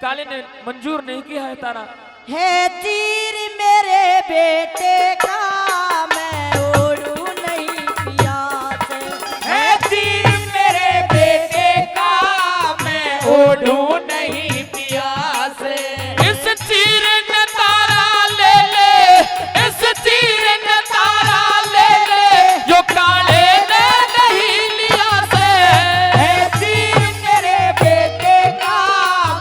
काले ने मंजूर नहीं किया है तारा। है तीर मेरे बेटे का मैं ओढ़ू नहीं प्यास, है तीर मेरे बेटे का मैं ओढ़ू नहीं प्यास। इस तीर ने तारा ले ले, इस तीर ने तारा ले ले, जो काले ने नहीं लिया से। है तीर मेरे बेटे का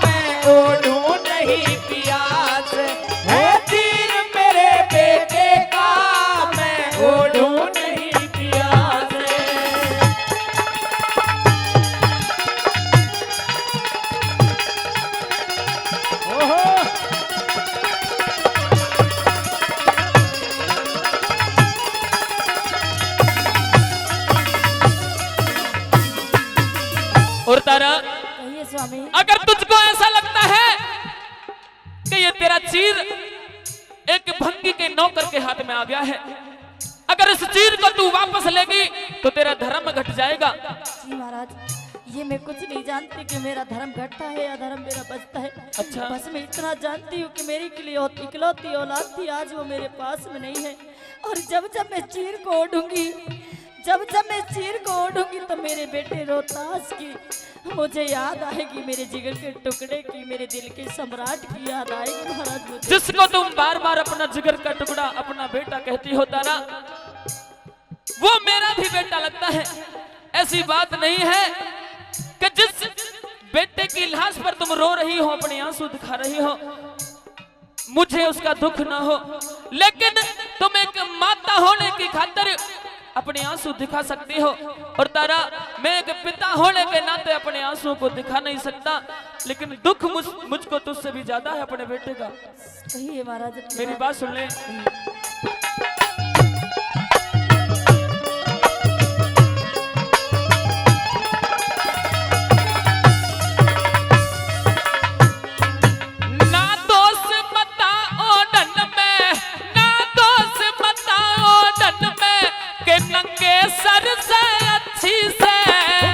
मैं ओढ़ू नहीं प्यास, है तीर मेरे बेटे का मैं ओढ़ू नहीं प्यास। ओहो और तारा, कहिए स्वामी। अगर तुझको ऐसा लगता है कि ये तेरा चीर एक भंगी के नौकर के हाथ में आ गया है, अगर इस चीर को तू वापस लेगी तो तेरा धर्म घट जाएगा। जी महाराज, ये मैं कुछ नहीं जानती कि मेरा धर्म घटता है या धर्म मेरा बचता है। अच्छा। बस मैं इतना जानती हूँ कि मेरी के लिए इकलौती औलाद थी, आज वो मेरे पास में नहीं है। और जब जब मैं चीर को ओढ़ूंगी, जब जब मैं चीर को ओढ़ूंगी तो मेरे बेटे रोहतास की मुझे याद आएगी, मेरे जिगर के टुकड़े की, मेरे दिल के सम्राट की याद आएगी महाराज मुझे। जिसको तुम बार बार अपना जिगर का टुकड़ा, अपना बेटा कहती हो तारा, वो मेरा भी बेटा लगता है। ऐसी बात नहीं है कि जिस बेटे की लाश पर तुम रो रही हो, अपने आंसू दिखा रही हो, मुझे उसका दुख ना हो, लेकिन तुम एक माता होने की खातिर अपने आंसू दिखा सकती हो। और तारा, मैं एक पिता होने के नाते अपने आंसुओं को दिखा नहीं सकता, लेकिन दुख मुझको तुझसे भी ज्यादा है अपने बेटे का। कहिए महाराज। मेरी बात सुन ले। ना दोष मता ओढ़न में, ना दोष मता ओढ़न में, के नंगे सर से अच्छी से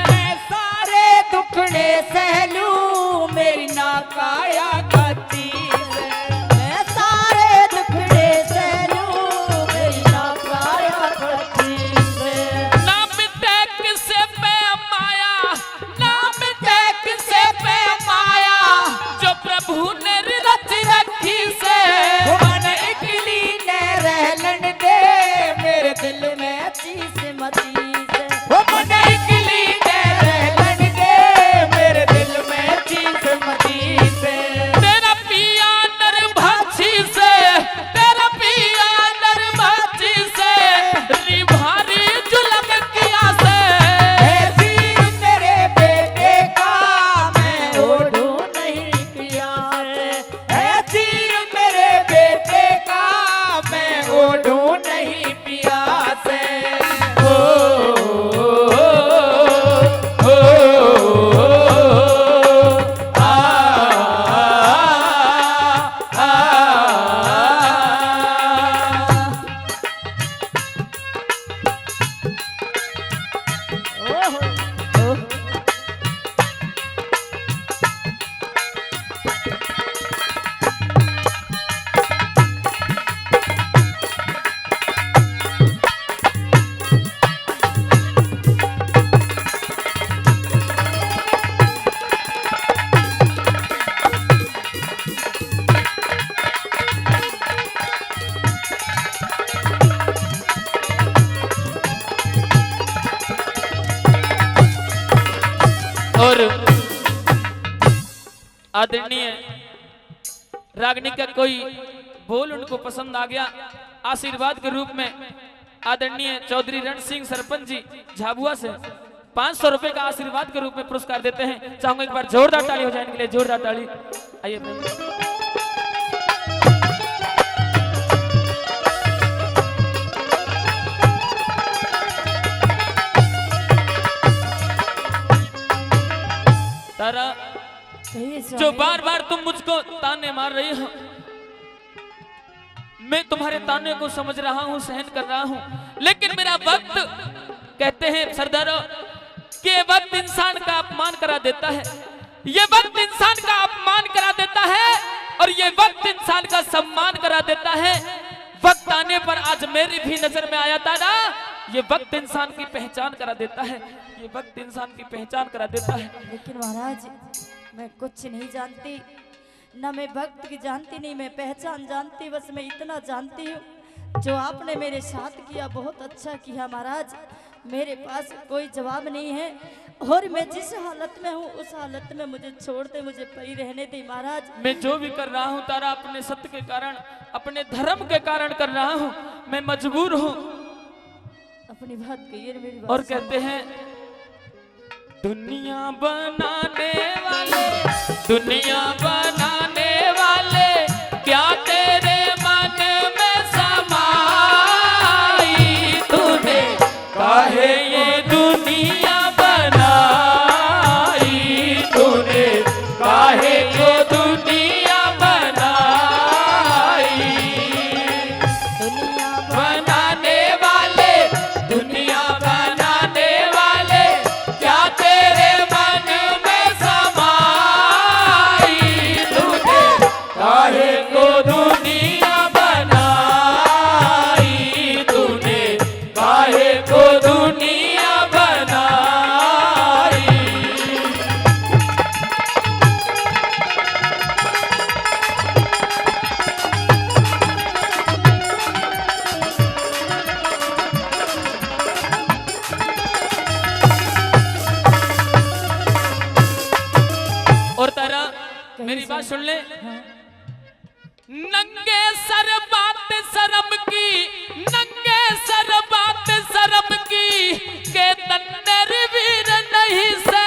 मैं सारे दुखड़े सहलू, मेरी ना काया गति से। मैं सारे दुखड़े सहलूं, मेरी ना काया गति से। ना मिटे किसे पे माया, ना मिटे किसे पे माया, जो प्रभु ने रच रखी से। मन इकली ने रहलन दे, मेरे दिल में चीस मती से। वो मन इकली ने रहलन दे, मेरे दिल में चीज मती से। तेरा पिया नरभाची से, तेरा पिया नरभाची से, री भारी जुल्म किया से। है तीर मेरे बेटे का मैं ओढ़ू नहीं प्यास, है तीर मेरे बेटे का मैं ओढ़ू नहीं प्यास। ओ, ओ, ओ, आ, आ, ओहो ओहो। और आदरणीय रागनी का कोई बोल उनको पसंद आ गया, आशीर्वाद के रूप में आदरणीय चौधरी रण सिंह सरपंच जी झाबुआ से 500 रुपए का आशीर्वाद के रूप में पुरस्कार देते हैं। चाहूंगा एक बार जोरदार ताली हो जाए इनके लिए, जोरदार ताली। आइए भाई। तारा, जो बार बार तुम मुझको ताने मार रही हो, मैं तुम्हारे ताने को समझ रहा हूं, सहन कर रहा हूं, लेकिन मेरा वक्त, कहते हैं सरदारों कि वक्त इंसान का अपमान करा देता है। ये वक्त इंसान का अपमान करा देता है और ये वक्त इंसान का सम्मान करा देता है। वक्त आने पर आज मेरी भी नजर में आया था ना, ये वक्त इंसान की पहचान करा देता है, ये वक्त इंसान की पहचान करा देता है। लेकिन महाराज मैं कुछ नहीं जानती, ना मैं भक्त की जानती, नहीं मैं पहचान जानती, बस मैं इतना जानती हूँ जो आपने मेरे साथ किया बहुत अच्छा किया महाराज। मेरे पास कोई जवाब नहीं है और मैं जिस हालत में हूँ उस हालत में मुझे छोड़ दे, मुझे पड़ी रहने दे महाराज। मैं जो भी कर रहा हूँ तारा अपने सत्य के कारण, अपने धर्म के कारण कर रहा हूँ, मैं मजबूर हूँ। अपनी बात कहिए मेरी बात। और कहते हैं दुनिया बनाने वाले, दुनिया बनाने वाले क्या तेरे मन में समाई, तूने काहे ये दुनिया बनाई, तूने काहे ये दुनिया बनाई। दुनिया बनाने वाले, दुनिया बनाने वाले क्या तेरे मन में समाई, तूने काहे को दुनिया बनाई, तूने काहे को दुनिया बनाई। और तारा मेरी बात सुन ले, नंगे सर बात शर्म की, नंगे सर बात शर्म की के तन्नर वीर नहीं से।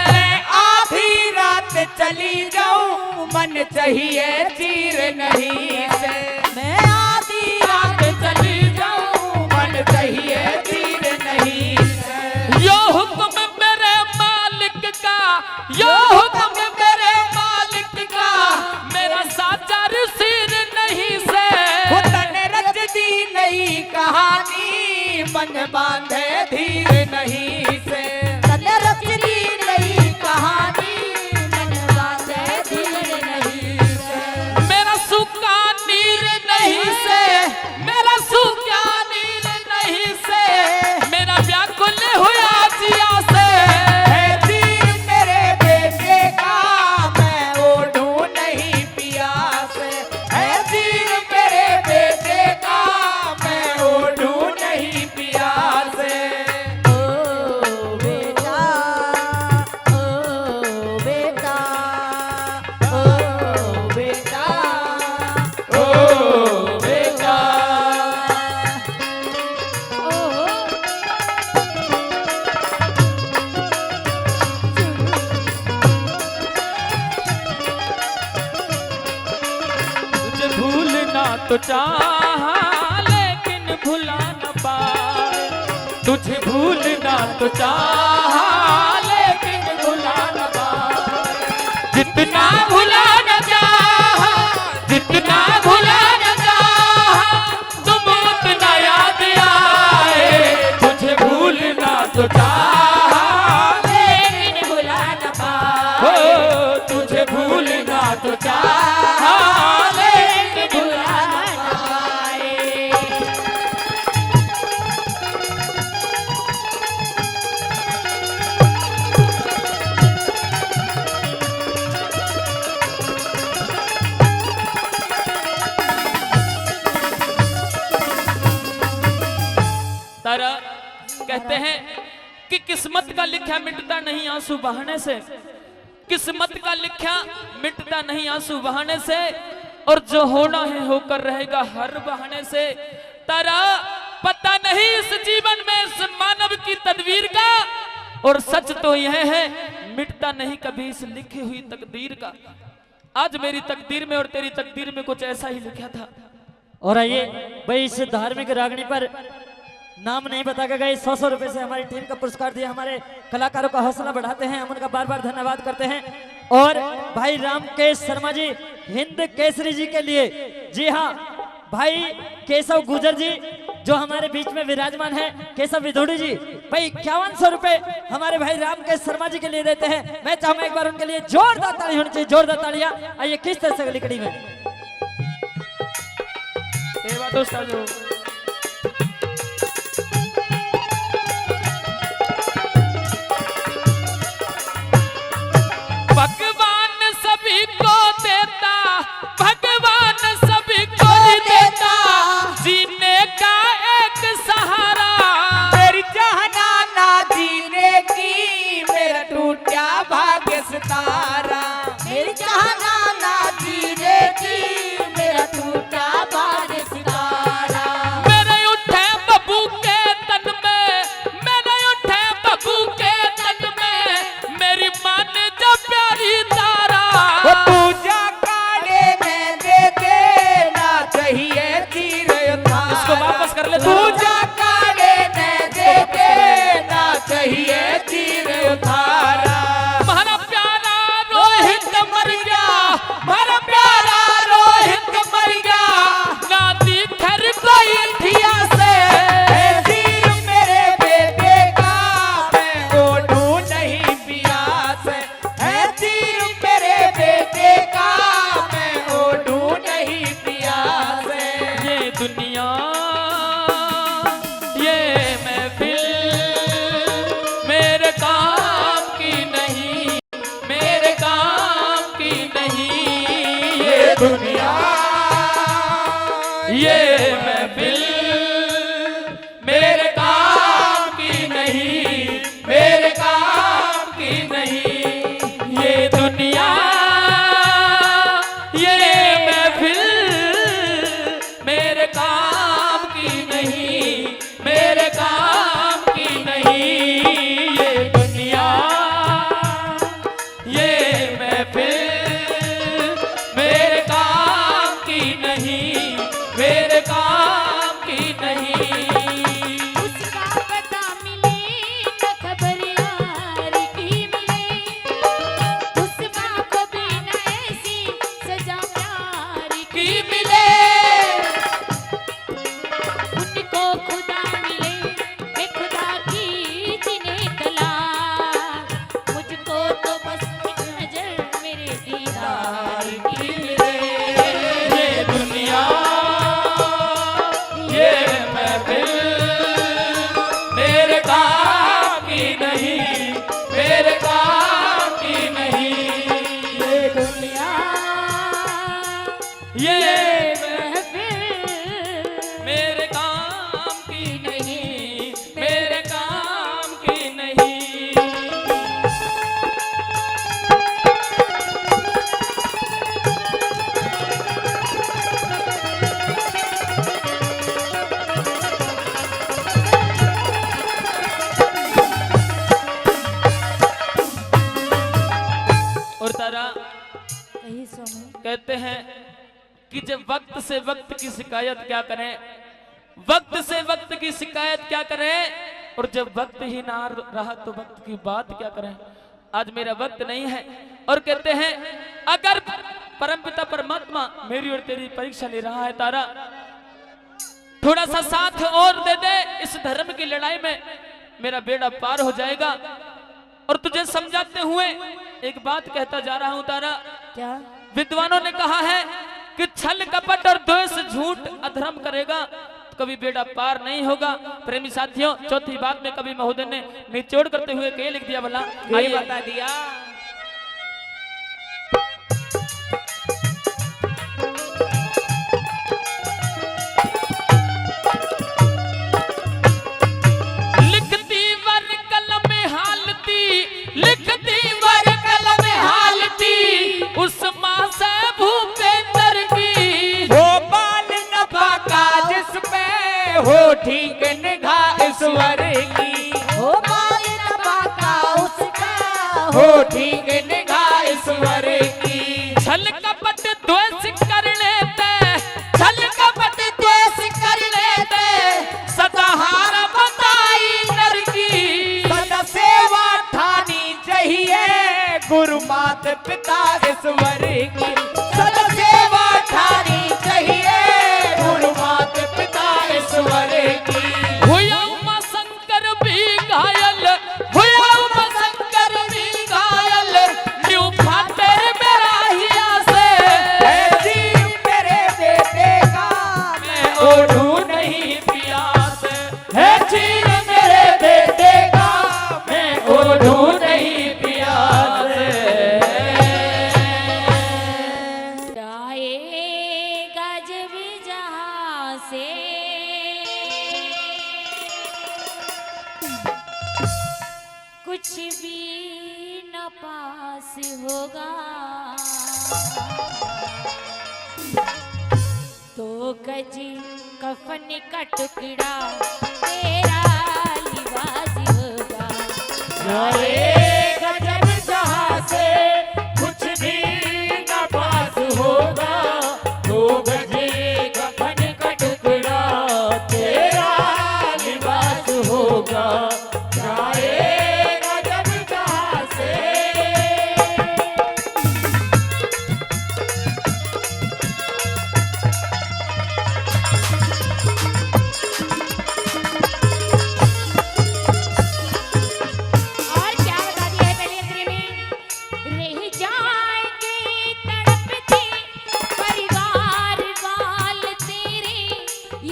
मैं आधी रात चली जाऊं मन चाहिए चीर नहीं से, मैं आधी रात चली जाऊं मन चाहिए चीर नहीं से। यो हुक्म मेरे मालिक का, यो हुक्म मेरे मालिक का, मेरा साचा सिर नहीं से। तन रच दी नई कहानी मन बांधे धीर नहीं से, तन रच दी नई कहानी मन बांधे धीर नहीं से। मेरा सूखा नीर नहीं से, मेरा सूखा नीर नहीं से, मेरा व्याकुल हुआ जिया से। है तीर मेरे बेटे का मैं ओढ़ूं नहीं प्यास, है तीर मेरे बेटे का मैं ओढ़ूं नहीं प्यास। ओ बेटा, ओ बेटा, ओ बेटा, ओ बेटा, ओ तुझे भूलना तो चाहा लेकिन भुला न पाए, तुझे भूलना तो चाहा लेकिन भुला न पाए। जितना भुला न चाहा, जितना भुला न चाहा, तुम उतना याद आए। तुझे भूलना तो चाहा लेकिन भुला न पाए, तुझे भूलना तो चाहा लेकिन भुला न पाए। तारा कहते हैं कि किस्मत का लिखा मिटता नहीं आंसू बहाने से, किस्मत का लिखा मिटता नहीं आंसू बहाने से, और जो होना है होकर रहेगा हर बहाने से। तारा पता नहीं इस जीवन में इस मानव की तदवीर का, और सच तो यह है मिटता नहीं कभी इस लिखी हुई तकदीर का। आज मेरी तकदीर में और तेरी तकदीर में कुछ ऐसा ही लिखा था। और आइए भाई इस धार्मिक रागनी पर नाम नहीं बता के गए 100 रुपए से हमारी टीम का पुरस्कार दिया, हमारे कलाकारों का हौसला बढ़ाते हैं, हम उनका बार बार धन्यवाद करते हैं। और भाई रामकेश शर्मा जी हिंद केसरी जी के लिए, जी हाँ भाई केशव गुजर जी जो हमारे बीच में विराजमान है केशव विधोड़ी जी, भाई 5100 रुपए हमारे भाई राम के शर्मा जी के लिए देते हैं। मैं चाहूंगा एक बार उनके लिए जोरदार ताली होनी चाहिए, जोरदार तालियां। आइए किस तरह से अगली कड़ी में ये बात तो समझो। भगवान सभी को देता, भगवान सभी को देता, जीने का एक सहारा। मेरी चाहना ना जीने की, मेरा टूटा भाग्य सितारा। मेरी चाहना ना जीने की, मेरा टूटा भाग्य सितारा। मेरे उठे बबू के तन में, मेरे उठे बबू के तन में, मेरी मान जब प्यारी तारा। वो पूजा काले में दे देना चाहिए तीर उतारा। इसको वापस कर ले तू। पूजा काले में दे देना चाहिए तीर उतारा। हमारा प्यारा रोहित मर गया, हमारा प्यारा रोहित मर गया, नाती खर कोई थिया से। है तीर मेरे बेटे का, मैं ओढ़ूं नहीं पियास। है तीर मेरे बेटे का, मैं ओढ़ूं नहीं पियास। ये दुनिया, ये महफिल मेरे काम की नहीं, मेरे काम की नहीं। ये दुनिया ये महफिल मेरे काम की नहीं, मेरे काम की नहीं। ये दुनिया, ये महफिल मेरे काम की नहीं, मेरे काम की नहीं। ये दुनिया, ये महफिल मेरे काम की नहीं, मेरे काम की नहीं। उसका पता मिले न खबर यार की मिले, उस बाप भी न ऐसी सजा प्यार की की मिले उनको खुदा मिले, ए खुदा की जिन्हें कला, मुझको तो बस एक नजर मेरे दीदार की मिले। ये दुनिया, ये महफिल मेरे काम की नहीं, मेरे काम की नहीं। ये दुनिया ये महफिल मेरे काम की नहीं, मेरे काम की नहीं। और तारा कही स्वामी। कहते हैं कि जब वक्त से वक्त की शिकायत क्या करें, वक्त से वक्त की शिकायत क्या करें, और जब वक्त ही ना रहा तो वक्त की बात क्या करें। आज मेरा वक्त नहीं है, और कहते हैं अगर परमपिता परमात्मा मेरी और तेरी परीक्षा ले रहा है तारा, थोड़ा सा साथ और दे दे, इस धर्म की लड़ाई में मेरा बेड़ा पार हो जाएगा। और तुझे समझाते हुए एक बात कहता जा रहा हूं तारा। क्या? विद्वानों ने कहा है कि छल कपट और द्वेष झूठ अधर्म करेगा तो कभी बेड़ा पार नहीं होगा। प्रेमी साथियों, चौथी बात में कवि महोदय ने निचोड़ करते हुए क्या लिख दिया भला, ये आइए बता दिया। लिखती वर कलम हालती, लिखती वर कलम हालती, उस माँ से भूपेंद्र की। वो बाल नफा का जिस पे हो ठीक निगाह ईश्वर की। वो बाल नफा का उसका हो ठीक निगाह ईश्वर की। छल कपट द्वेष कर लेते, छल कपट द्वेष कर लेते, सदा हार बताई नर की। सदा सेवा ठानी चाहिए गुरु मात पिता ईश्वर की। सदा सेवा ठानी चाहिए गुरु मात पिता ईश्वर कुछ भी न पास होगा, तो गजी कफन का टुकड़ा तेरा लिबास होगा। जाएगा जब जहां से कुछ भी न पास होगा, तो गजे कफन का टुकड़ा तेरा लिबास होगा। जाएगा जब जहां से। और क्या बता दिया है पहले अंतरे में, रह जाएंगे तड़पते परिवार वाल तेरे,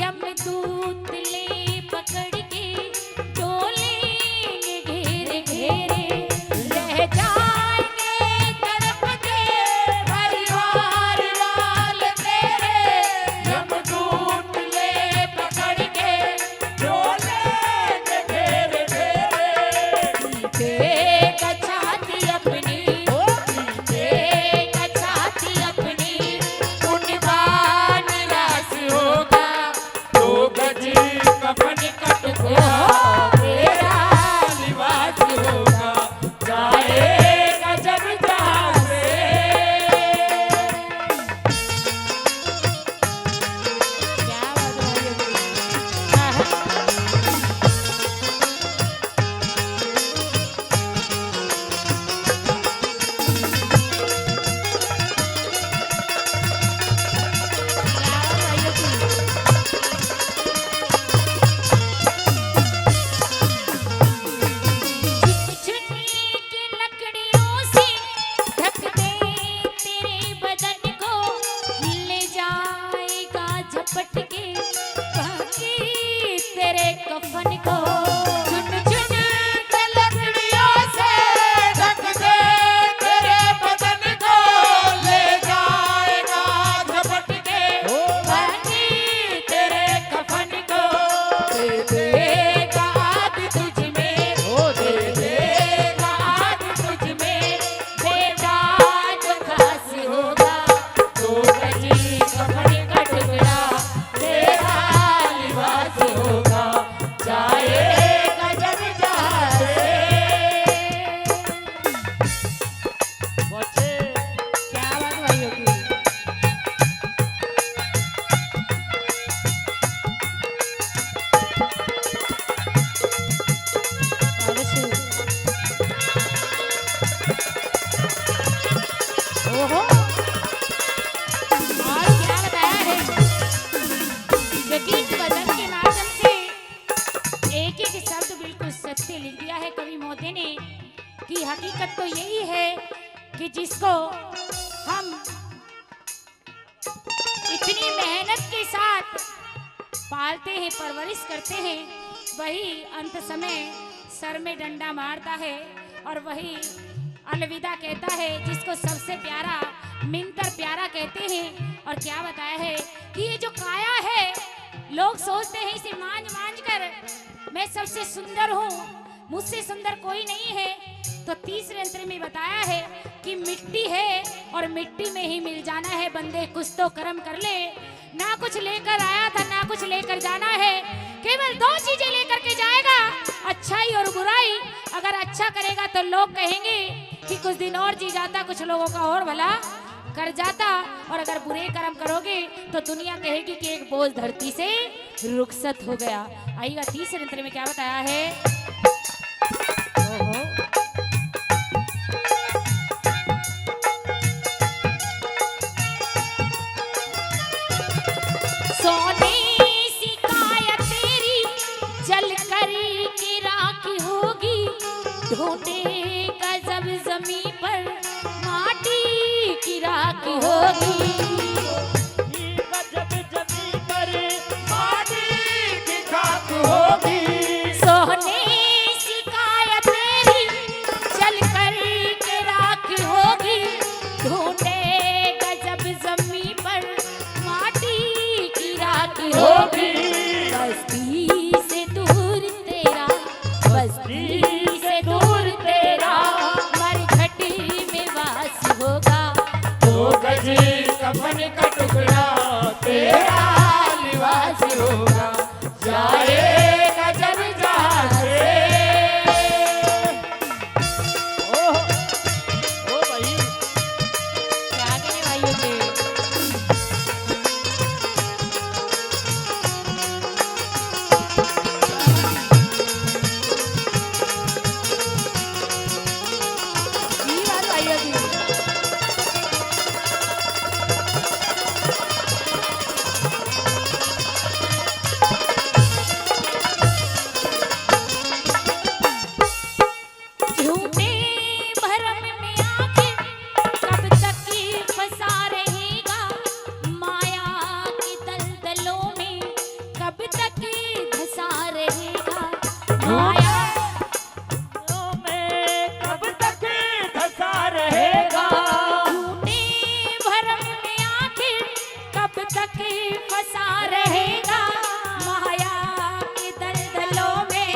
यमदूत ले पकड़ के डोलेंगे घेरे घेरे। रह जाएंगे तड़पते परिवार वाल तेरे, यमदूत ले पकड़ के डोलेंगे घेरे घेरे। देगा छाती अपनी, देगा छाती अपनी, उनवान रास होगा, तो गजी कफन का टुकड़ा तेरा लिबास होगा। जाएगा जब जहां से। क्या बात है। चुन्नी की लकड़ियों से ढक दे तेरे बदन को, ले जाएगा झपट के बाकी तेरे कफन को। चुन चुन के लकड़ियों से ढक दे तेरे बदन को, ले जाएगा झपट के बाकी तेरे कफन को। दे देगा आग तुझ में, दे देगा आग तुझ में। बेदाग खास होगा, तो गजी कफन का टुकड़ा तेरा लिबास होगा। जाएगा जब जहां से। बच्चे क्या बात भाई होगी। ओहो, और क्या बताया है, जगीर वदन के माध्यम से एक एक शब्द बिल्कुल सत्य लिख दिया है कवि महोदय ने, कि हकीकत तो यही है कि जिसको हम इतनी मेहनत के साथ पालते हैं, परवरिश करते हैं, वही अंत समय सर में डंडा मारता है और वही अलविदा कहता है, जिसको सबसे प्यारा मिनकर प्यारा कहते हैं। और क्या बताया है कि ये जो काया है, लोग सोचते हैं इसे मांझ मांझ कर मैं सबसे सुंदर हूँ, मुझसे सुंदर कोई नहीं है। तो तीसरे अंतर में बताया है कि मिट्टी है और मिट्टी में ही मिल जाना है। बंदे कुछ तो कर्म कर ले, ना कुछ लेकर आया था ना कुछ लेकर जाना है, केवल दो चीजें लेकर के जाएगा, अच्छाई और बुराई। अगर अच्छा करेगा तो लोग कहेंगे कि कुछ दिन और जी जाता, कुछ लोगों का और भला कर जाता, और अगर बुरे कर्म करोगे तो दुनिया कहेगी कि एक बोझ धरती से रुखसत हो गया। आइएगा तीसरे अंतर में क्या बताया है। ओहो, सोने सी काया तेरी जल कर के राख होगी, ढूंढेगा जब जमीन पर माटी की राख होगी। जब जमीन पर माटी की खाक होगी। सोने सी काया तेरी जल कर के राख होगी, ढूंढेगा जब जमीन पर माटी की राख होगी। बस्ती से दूर तेरा, बस्ती से दूर कफन का टुकड़ा तेरा लिबास होगा, जाएगा जब जहां से। ओ भाई क्या करें भाइयों के। ई बात भाइयों की। झूठे भरम में आखिर कब तक ही फंसा रहेगा, माया की दलदलों में कब तक ही धंसा रहेगा, माया में कब तक धंसा रहेगा। झूठे भरम में आखिर कब तक ही फंसा रहेगा, माया की दलदलों में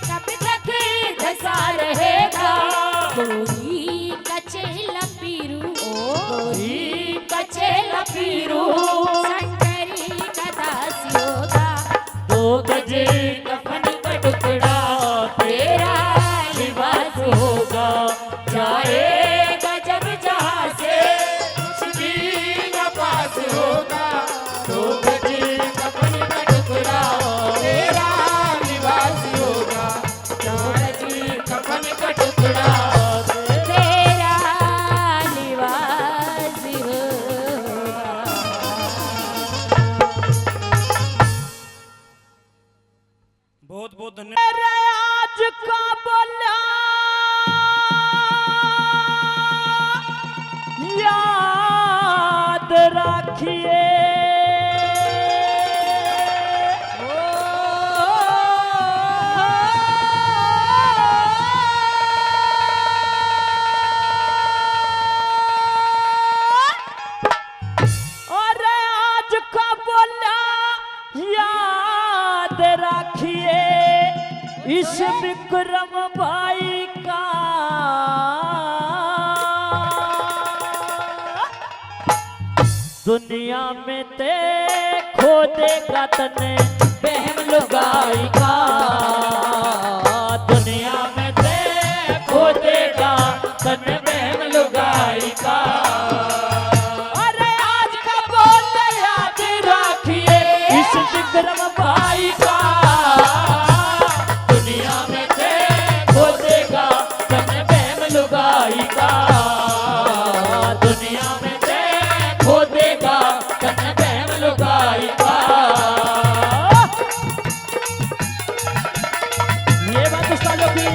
कब तक ही धंसा रहेगा। कोई कचेला पीरू, कोई कचेला पीरू, संकरी का दासी होगा, 2 गज कफन का टुकड़ा तेरा लिबास होगा, जाएगा जब जहां से उसकी न पास होगा, 2 गज कफन का टुकड़ा तेरा लिबास होगा, 2 गज कफन का टुकड़ा। तेरा लिबास होगा। बहुत बहुत धन्यवाद। आज का बोला याद रखिए, और आज का बोला याद रखिए, इस विक्रम भाई का दुनिया में ते खो देगा तने बहम लुगाई का, दुनिया में ते खो देगा तने बहम लुगाई का। अरे आज का बोल याद रखिए, इस विक्रम भाई का दुनिया में ते खो देगा तने बहम लुगाई का, दुनिया में ते खो देगा तने बहम लुगाई का। ये बात उस्तादों की।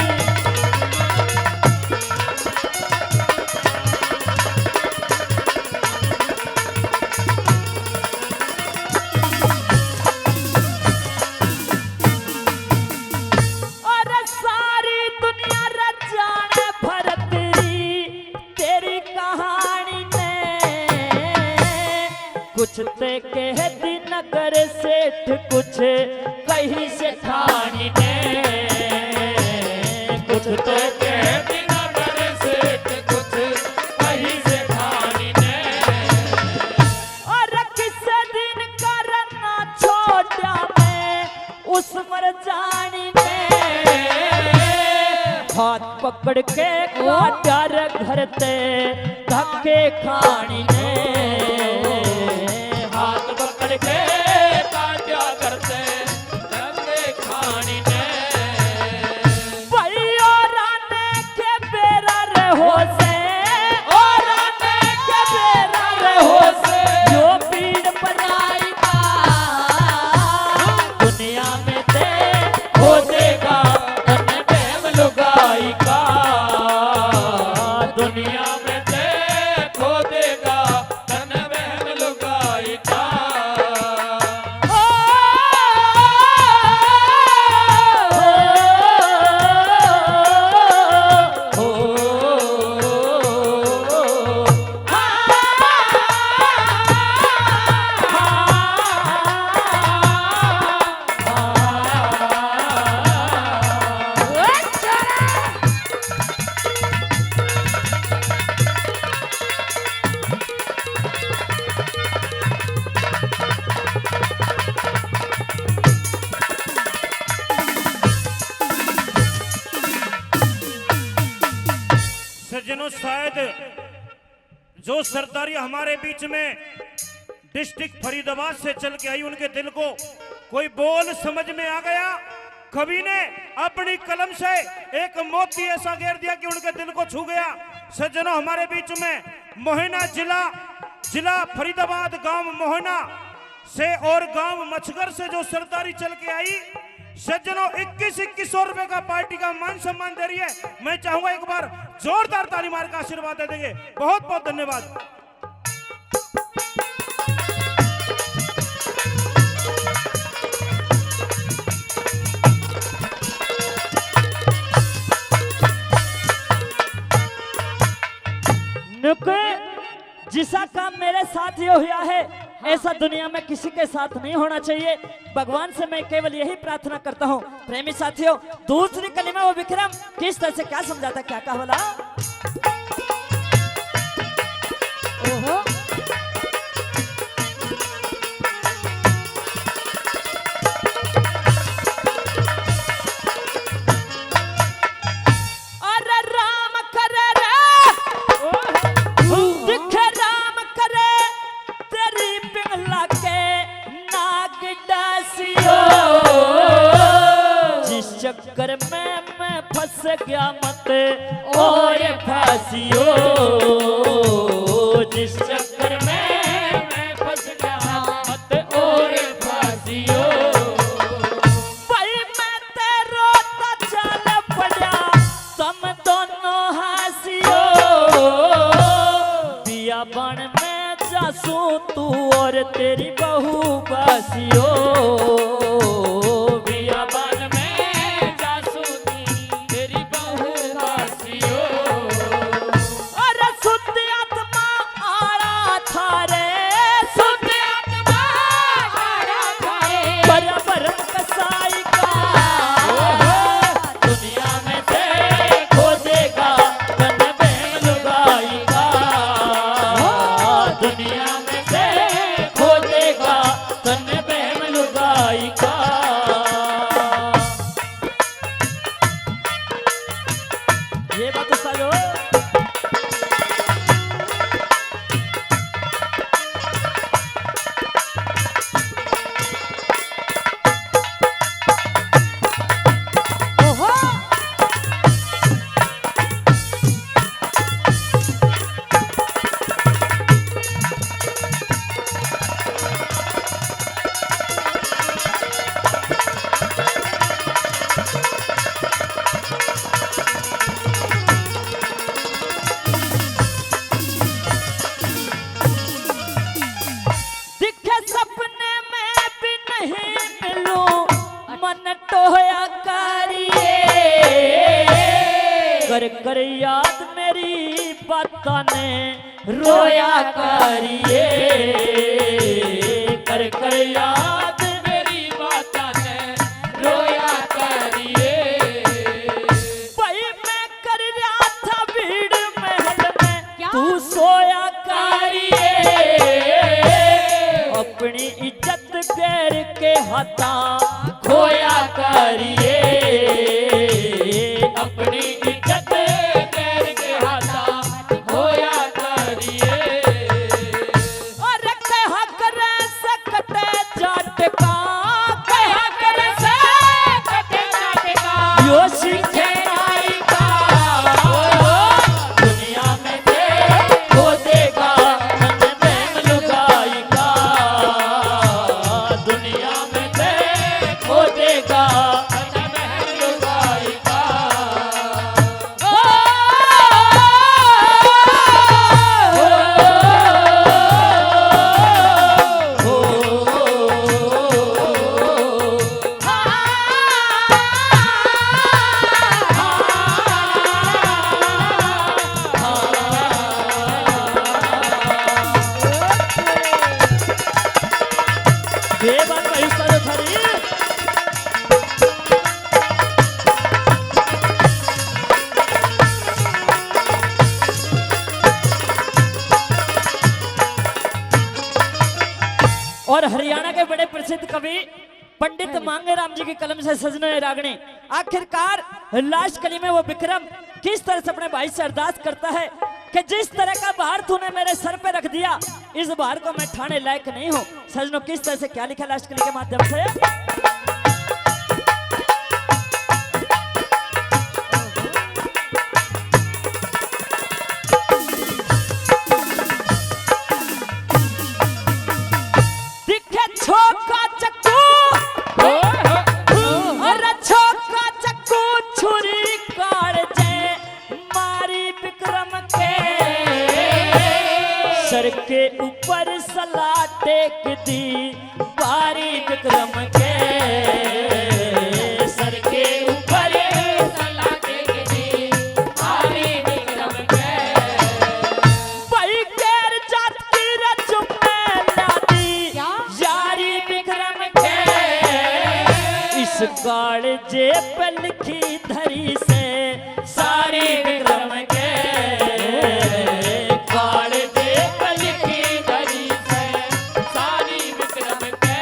और सारी दुनिया रचाने भरतरी तेरी कहानी ने, कुछ ते कह दी नगर सेठ, कुछ कहीं से ठानी ने, कुछ तो कह दी नगर सेठ, कुछ कहीं से ठानी ने। और किस दिन करना छोटा में उस मर जानी ने, हाथ पकड़ के काटार घर ते धक्के खानी ने, हाथ पकड़ के काटा करते धक्के खानी ने। भाइयों राने के बेरा रहो से, ओ राने के बेरा रहो से, जो पीड़ बनाई का दुनिया में ते खो देगा तने बहम लुगाई का, दुनिया में ते खो देगा तने बहम लुगाई का। सज्जनों, शायद जो सरदारी हमारे बीच में डिस्ट्रिक्ट फरीदाबाद से चल के आई, उनके दिल को कोई बोल समझ में आ गया। कवि ने अपनी कलम से एक मोती ऐसा घेर दिया कि उनके दिल को छू गया। सज्जनों, हमारे बीच में मोहना जिला फरीदाबाद, गांव मोहना से और गांव मछगर से जो सरदारी चल के आई, सज्जनों 2100 रुपए का पार्टी का मान सम्मान दे रही है। मैं चाहूंगा एक बार जोरदार ताली मार का आशीर्वाद दे देंगे। बहुत बहुत धन्यवाद। जिसा काम मेरे साथ ये हुआ है, ऐसा दुनिया में किसी के साथ नहीं होना चाहिए। भगवान से मैं केवल यही प्रार्थना करता हूँ। प्रेमी साथियों, दूसरी कलिमा वो विक्रम किस तरह से क्या समझाता, क्या कहा बोला? ओहो, अरे राम करे रे, दिखे राम करे तेरी पिंगला के नाग डासियो। जिस चक्कर में मैं फंस गया मत और फांसियो, जिस चक्कर में मैं फंस गया मत और फांसियो। भाई मैं तेरो तो चल पड़ा, तुम दोनों हंसियो। बियाबान में जासू तू और तेरी बहू बासियो, बियाबान में जासू तेरी बहू बासियो। अरे शुद्ध आत्मा आड़ा थारे, शुद्ध आत्मा आड़ा थारे। बराबर कसाई का दुनिया में से खोजेगा तन बहन लुगाई का, दुनिया में से खोजेगा तन बहन लुगाई का। ये बात सालो ओहो, दिखे सपने में भी नहीं मिलूं, मन टोया करिए। कर कर याद मेरी बातों ने रोया करिए, कर कर याद मेरी बातों ने रोया करिए। भाई मैं कर रहा था भीड़ महल में, तू सोया करिए, अपनी इज्जत गैर के हाथा खोया करिए, अपनी इज्जत गैर के हाथा खोया करिए। और कहा करे सकते जाट का, कहा करे सकते जाट का। यो सीखे नाई का, दुनिया में से खोजेगा तन बहन लुगाई का, दुनिया में से खोजेगा तन बहन लुगाई का। ये बात वही करो थारी। और हरियाणा के बड़े प्रसिद्ध कवि पंडित मांगेराम जी की कलम से सजनो रागनी आखिरकार लास्ट कली में वो विक्रम किस तरह से अपने भाई से अरदास करता है कि जिस तरह का भार तूने मेरे सर पे रख दिया, इस भार को मैं ठाने लायक नहीं हूँ। सजनों, किस तरह से क्या लिखा लास्ट कली के माध्यम से। दिखे छोका चक्कू और छोका चक्कू छुरी काट मारी विक्रम के सर के ऊपर सला टेक दी बारी विक्रम के सर के ऊपर सला टेक दी बारी विक्रम के भाई केर जात की रचुम में लादी यारी विक्रम के इस काल जे पे लिखी धरी से सारी विक्रम के काल जे पे लिखी धरी से सारी विक्रम के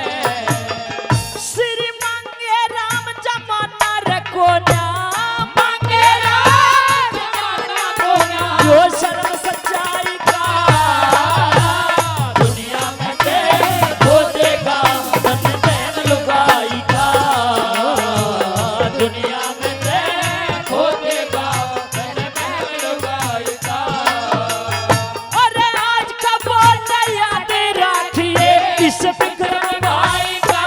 श्री मांगे राम जमाना रखो ना मांगे राम जमाना कोना जो शर्म सच्चाई का दुनिया में देखो देगा तन बहन लुगाई का दुनिया में देखो देगा तन बहन लुगाई का अरे आज का बोल याद रखिए इस विक्रम भाई का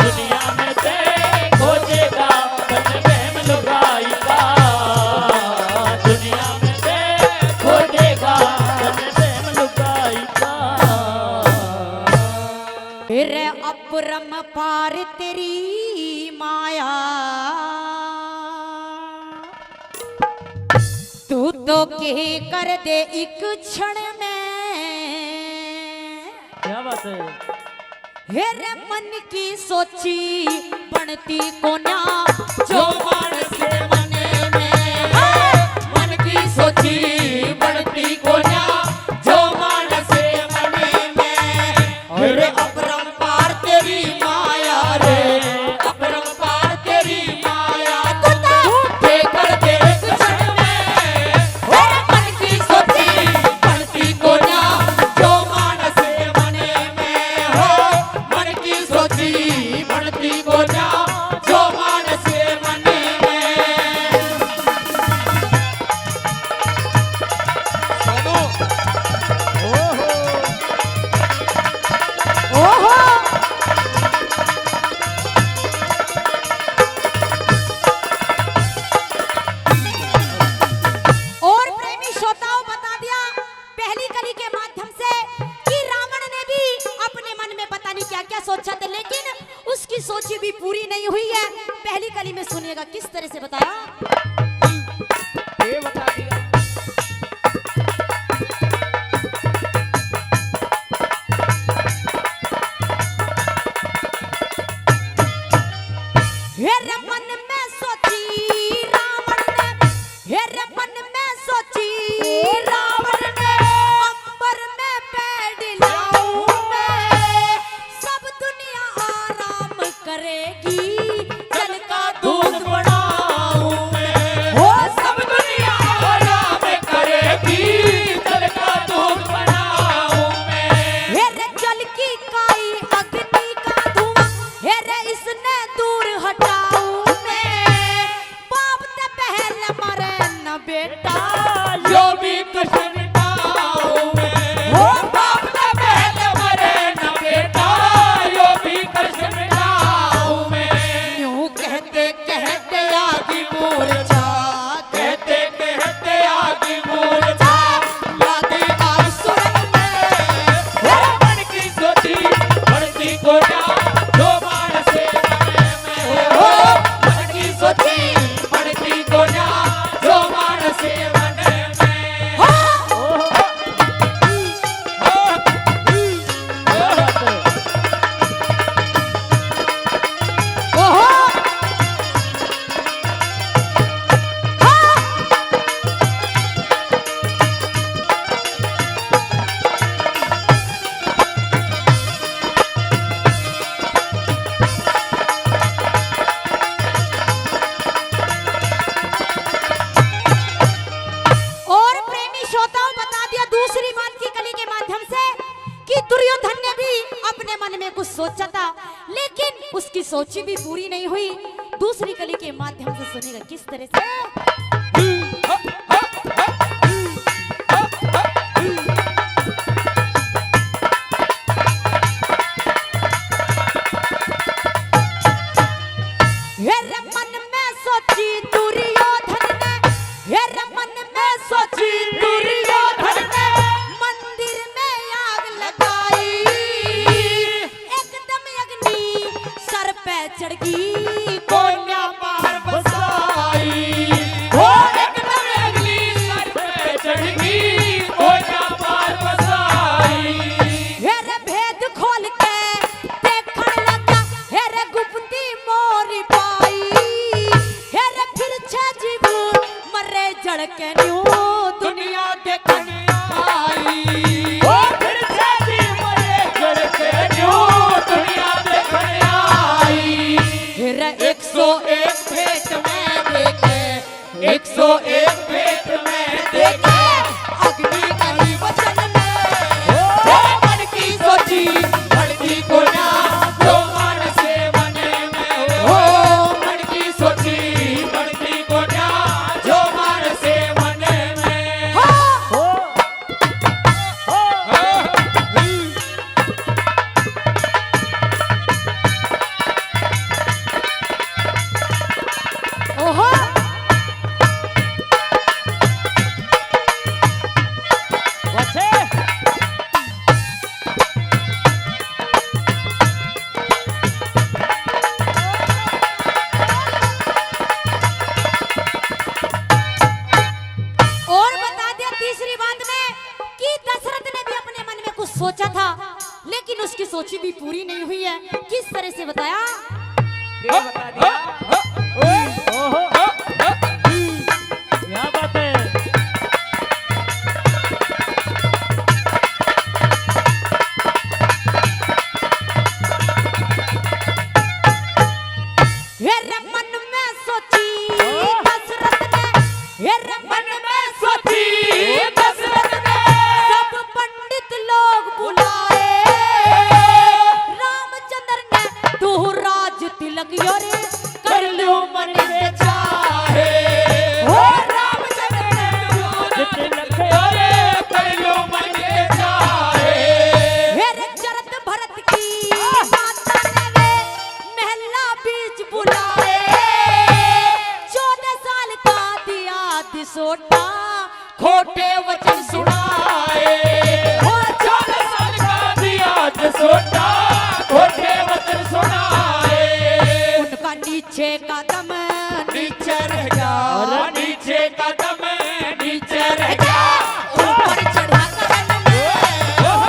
दुनिया में देखो देगा तन बहन लुगाई का दुनिया में देखो देगा तन बहन लुगाई का फिर अपरम पार तेरी माया तू तो के कर दे एक क्षण में क्या बात है। हेरे मन की सोची बनती कोन्या जो मानस के मने में मन की सोची बढ़ती कोना जो मानस के मने में हेरे अपरंपार तेरी माया रे अपरंपार तेरी माया के कर दे एक क्षण में हेरे मन की सोची बढ़ती कोना जो मानस के मने में हो मन की सोची बढ़ती कोना जो मानस के मने सोचा था, लेकिन उसकी सोची भी पूरी नहीं हुई। दूसरी कली के माध्यम से सुनेगा किस तरह से। हेरे मन में सोची दुर्योधन ने, हेरे मन में सोची दुर्योधन ने, मंदिर में आग लगाई। एकदम अग्नि सर पे चढ़ गई, कोन्या पार बसाई। हो एकदम अग्नि सर पे चढ़ गई, कोन्या पार बसाई। हेरे भेद खोल के देखने लगा, हेरे गुप्ती मोरी पाई। हेरे फिर छह जीव मरे जड़ के न्यू दुनिया देखने आई। हो फिर छाती मरे जड़ के न्यू दुनिया देखने आई। हेरे 101 भेंट में देखे, 101 भेंट में देखे, अग्नि करी वचन में। हो मन की सोची बढ़ती को ना, जो मन से बने में। हो मन की सोची बढ़ती को ना, जो मन से बने में। ओहो और बता दिया तीसरी बात में कि दशरथ ने भी अपने मन में कुछ सोचा था, लेकिन उसकी सोची भी पूरी नहीं हुई है। किस तरह से बताया? क्या बात है। हेरे मन में सोची दशरथ ने, हेरे मन में सोची दशरथ ने, सब पंडित लोग बुलाए। रामचंद्र ने तू राज तिलक योरे कर लो मन से चाहे। हो रामचंद्र ने अरे कर लो मन के चाहे। हेरे चरत भरत की माता ने वे महला बीच बुलाए। 14 साल का दिया दिसोटा, खोटे वचन सुनाए। हो 14 साल का दिया जसोटा, खोटे वचन सुनाए। उनका नीचे का दम नीचे रह जा, नीचे का दम नीचे रह जा। ऊपर चढ़ा कर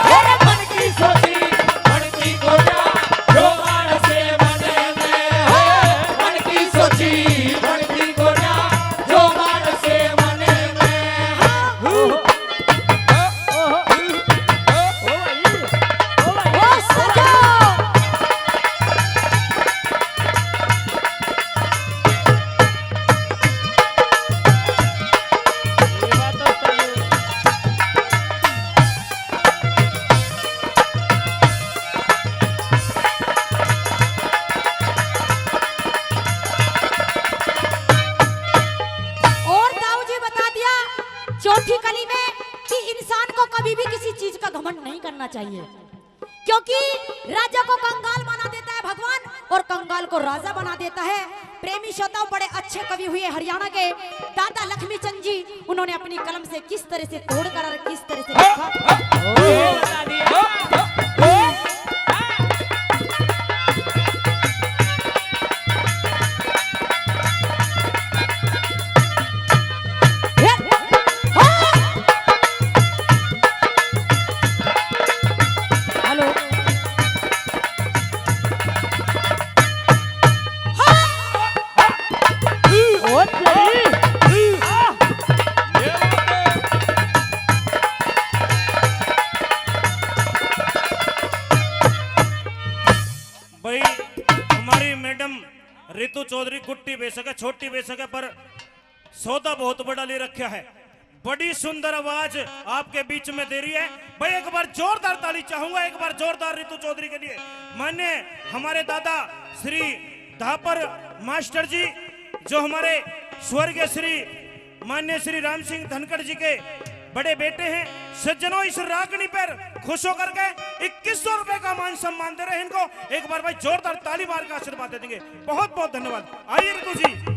मेरे मन की सोची बढ़ती को ना, जो मन से बने में। मन की सोची बढ़ती को ना, जो मन से बने में। ओ सजो। और दाऊ जी बता दिया चौथी कली में कि इंसान को कभी भी किसी चीज का घमंड नहीं करना चाहिए, क्योंकि राजा को कंगाल बना देता है भगवान और कंगाल को राजा बना देता है। प्रेमी श्रोताओं, बड़े अच्छे कवि हुए हरियाणा के दादा लक्ष्मी चंद जी, उन्होंने अपनी कलम से किस तरह से तोड़कर और किस तरह से लिखा। हेलो भाई हमारी मैडम रितु चौधरी गुट्टी बेचक है, छोटी बेचक है, पर सौदा बहुत बड़ा ले रखा है। बड़ी सुंदर आवाज आपके बीच में दे रही है। भाई एक बार जोरदार ताली चाहूंगा, एक बार जोरदार रितु चौधरी के लिए। मान्य हमारे दादा श्री धापर मास्टर जी, जो हमारे स्वर्गीय श्री मान्य श्री राम सिंह धनखड़ जी के बड़े बेटे हैं। सज्जनों, इस रागनी पर खुश होकर के 2100 रुपए का मान सम्मान दे रहे हैं इनको। एक बार भाई जोरदार ताली मार के आशीर्वाद दे देंगे। बहुत बहुत धन्यवाद। आइए रितु जी।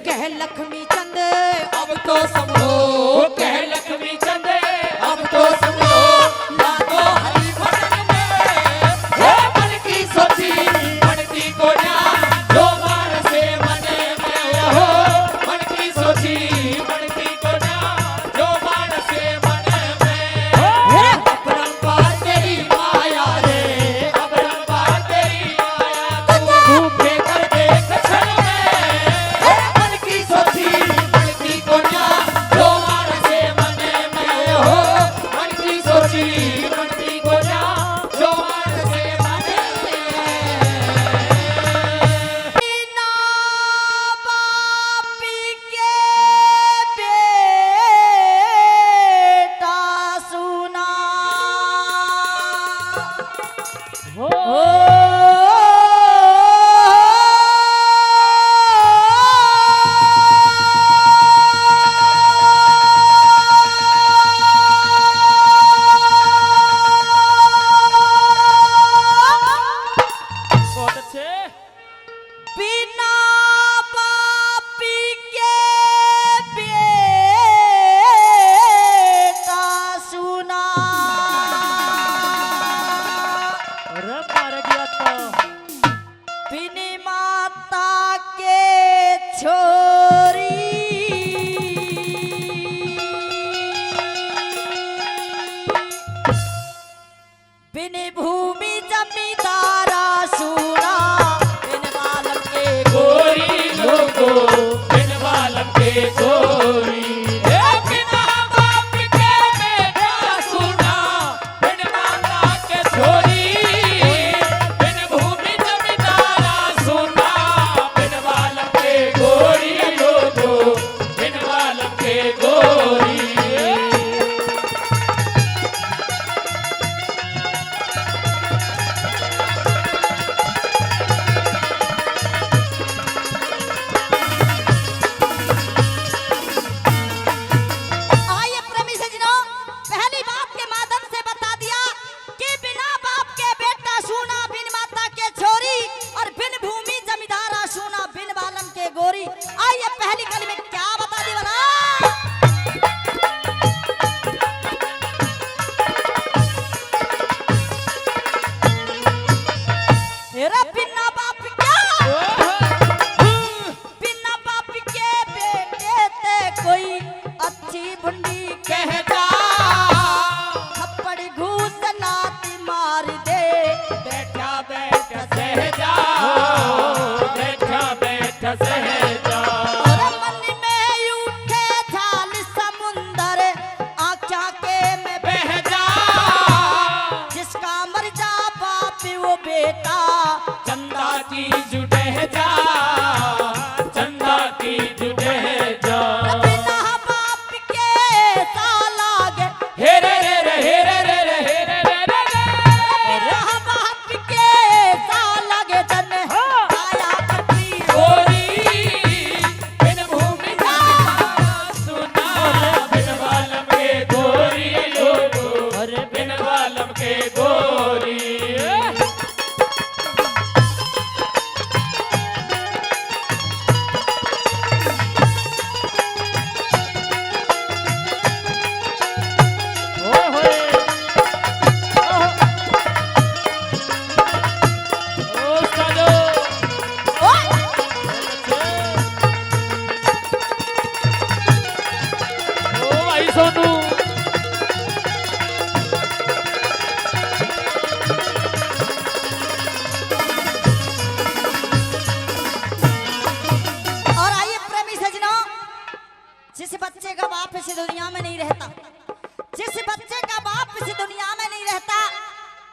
कह लक्ष्मी चंद अब तो समझो, कह लक्ष्मी चंद अब तो समझो, लागो हरि भजन में हे मन की सोची बनती को ना, जो मान से मन में हो मन की सोची बनती को ना, जो मान से मन में हे अपरंपार तेरी माया रे, अपरंपार तेरी माया तू भूखे कर देख क्षण में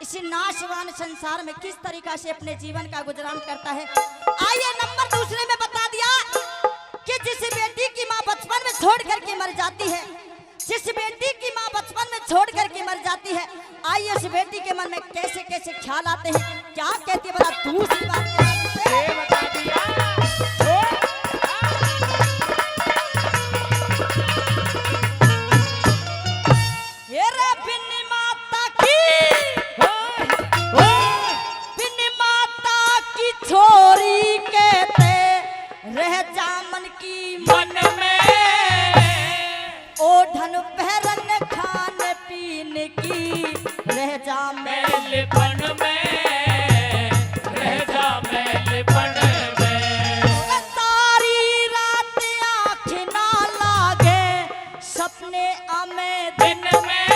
इस नाशवान संसार में किस तरीका से अपने जीवन का गुजरान करता है। आइए नंबर दूसरे में बता दिया कि जिस बेटी की माँ बचपन में छोड़ करके मर जाती है, जिस बेटी की माँ बचपन में छोड़ करके मर जाती है, आइए उस बेटी के मन में कैसे कैसे ख्याल आते हैं, क्या कहती है बता दूसरी बात ये बता दिया। ये रे बिन माता की, बिन माता की छोरी कहते रह जा मन की मन में ओढ़न पहरन खाने पीने की रह जा मैलपन में, रह जा मैलपन में। सारी रात आँख ना लागे सपने आमे दिन में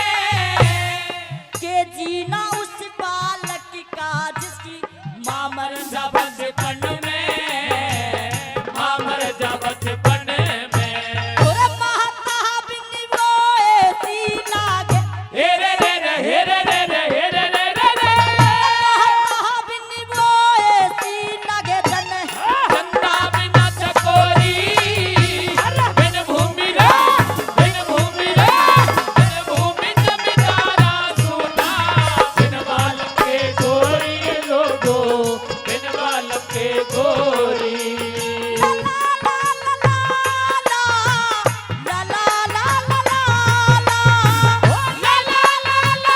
के जीना उस बालक का जिसकी माँ मर जा बचपन में, माँ मर जा बचपन में। और महता बिन वो ऐसी लागे हे रे रे रे हे रे रे रे हे रे रे रे रे। महता बिन वो ऐसी लागे जन चंदा बिना चकोरी, बिन भूमि रे, बिन भूमि रे, बिन भूमि जमींदारा सोना, बिन बाल के गोरी लोगो, बिन बाल के गोरी। ला ला ला ला ला ला ला ला ला ला ला ला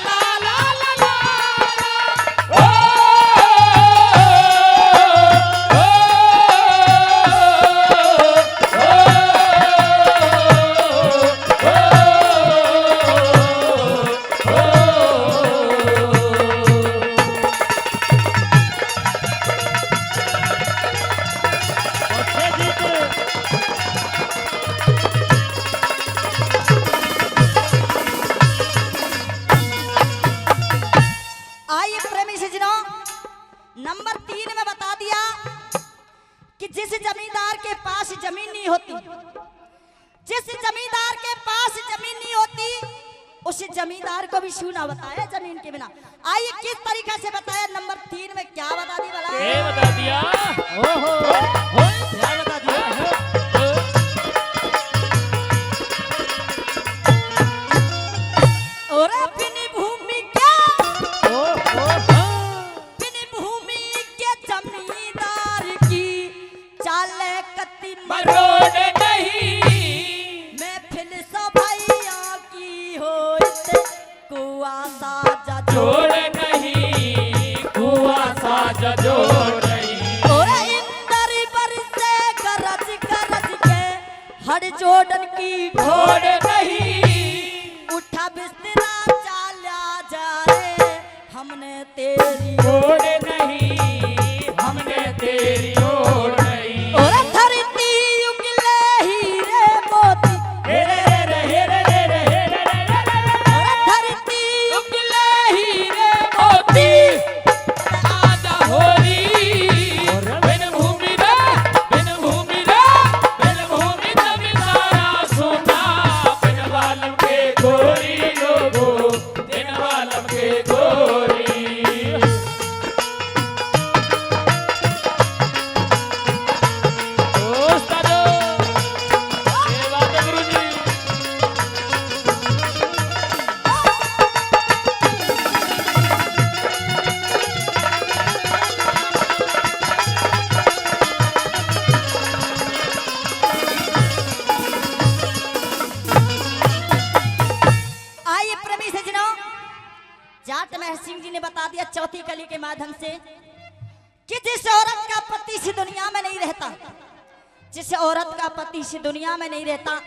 ला ला ला ला। आइए प्रेमी सज्जनों, नंबर 3 में बता दिया कि जिस जमींदार के पास जमीन नहीं होती, जिस जमींदार के पास जमीन नहीं होती, उस जमींदार को भी सूना बताया जमीन के बिना। आइए किस तरीका से बताया, नंबर 3 में क्या बता दी भला? ये बता दिया। ओहो क्या बता दिया। और बिन भूमि क्या, बिन भूमि के जमींदार की चाले कति मरोड़ नहीं, महफिल सभैया की होते कुआसा जजो जोड़ नहीं, कुआं सा जोड़ नहीं। और इंदर बरसे गरज गरज के हर जोड़न की ढोड़ जोड़ नहीं, उठा बिस्तरा चाला जा रे हमने तेरी जोड़ नहीं, हमने तेरी ओर नहीं। और धरती उगले हीरे मोती हे रे रे हे रे रे रे हे रे रे रे रे। और धरती उगले हीरे मोती, आजा होरी, बिन भूमि रे, बिन भूमि रे, बिन भूमि जमींदारा सोना, बिन बालम के गोरी लोगो, बिन बालम के गोरी। उस्तादो, ये बात है गुरुजी। आइए प्रेमी सज्जनों, जाट महर सिंह जी ने बता दिया चौथी कली के माध्यम से कि जिस औरत का पति इस दुनिया में नहीं रहता, जिस औरत का पति इस दुनिया में नहीं रहता,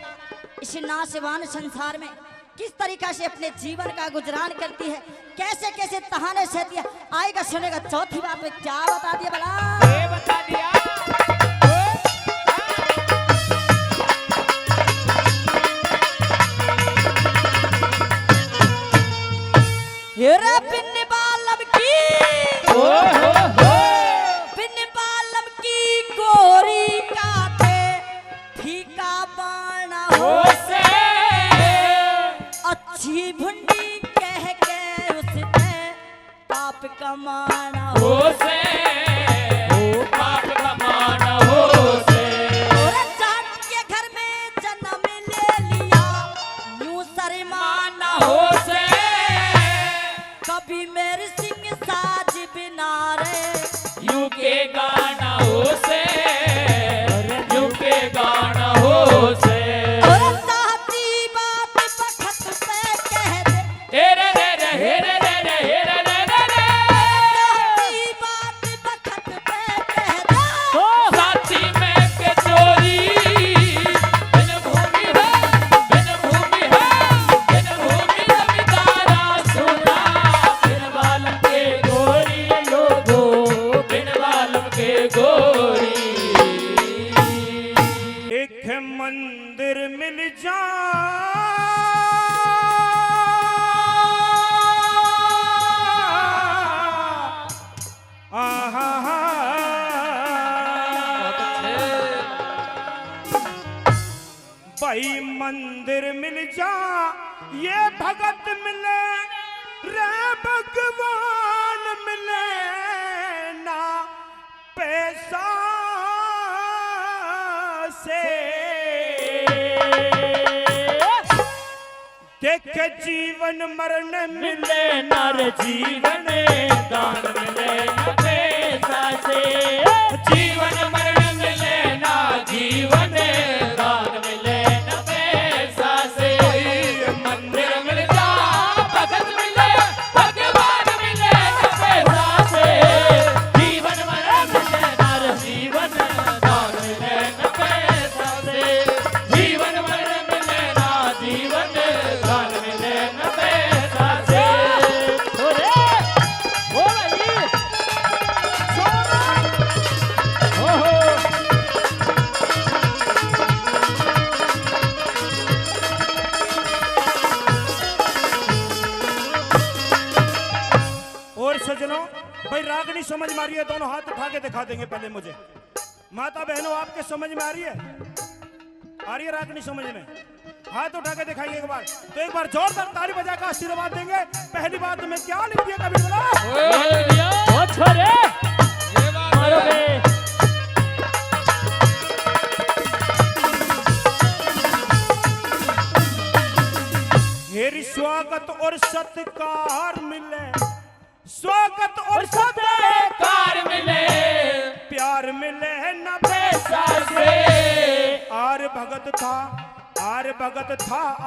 इस नाशवान संसार में किस तरीका से अपने जीवन का गुजरान करती है, कैसे कैसे तहाने सहती है, आएगा सुनेगा। चौथी बात में क्या बता दिया भला? ये बता दिया। ये रे बिन बालम की, ओ हो हो, बिन बालम की गोरी का थे फीका बाणा हो से अच्छी भुंडी कह के उसने पाप कमाना हो से पाप कमाना हो से और जाट के घर में जन्म ले लिया यूं शर्माना हो से कभी मेरे सिंह साज बिना रे यू के गाना हो से यू के गाना हो से और साथी बात बखत पे कह दे हेरे रे रे हेरे रे रे हेरे रे रे रे साथी बात बखत पे कह दे साथी में के चोरी बिन भूमि है बिन भूमि है बिन भूमि जमींदारा सुना बिन बालम के गोरी लोगो बिन बालम के गोरी एक मंदिर मिल जा भाई मंदिर मिल जा ये भगत मिले रे भगवान मिले ना पैसा से देख जीवन मरण मिले नर जीवन दान मिले न पैसा से जीवन मरण मिले ना जीवन दान मिले न पैसा से मंदिर मिल जा भगत मिले भगवान मिले न पैसा से जीवन मरण मिले नर जीवन दान मिले न पैसा से जीवन मरण मिले ना जीवन दान मिले न पैसा से थोड़े ओ भाई ओहो और सजनों भाई रागनी समझ में आ रही है दोनों हाथ उठा के दिखा देंगे पहले मुझे माता बहनों आपके समझ में आ रही है रागनी समझ में हाथ उठा के दिखाइए एक बार तो एक बार जोरदार ताली बजा का आशीर्वाद देंगे पहली बात तो मैं क्या लिख दिया कभी बोला ओ छोरे मारो बे मेरी स्वागत और सत्कार मिले स्वागत और कार मिले प्यार मिले न पैसा से आर भगत था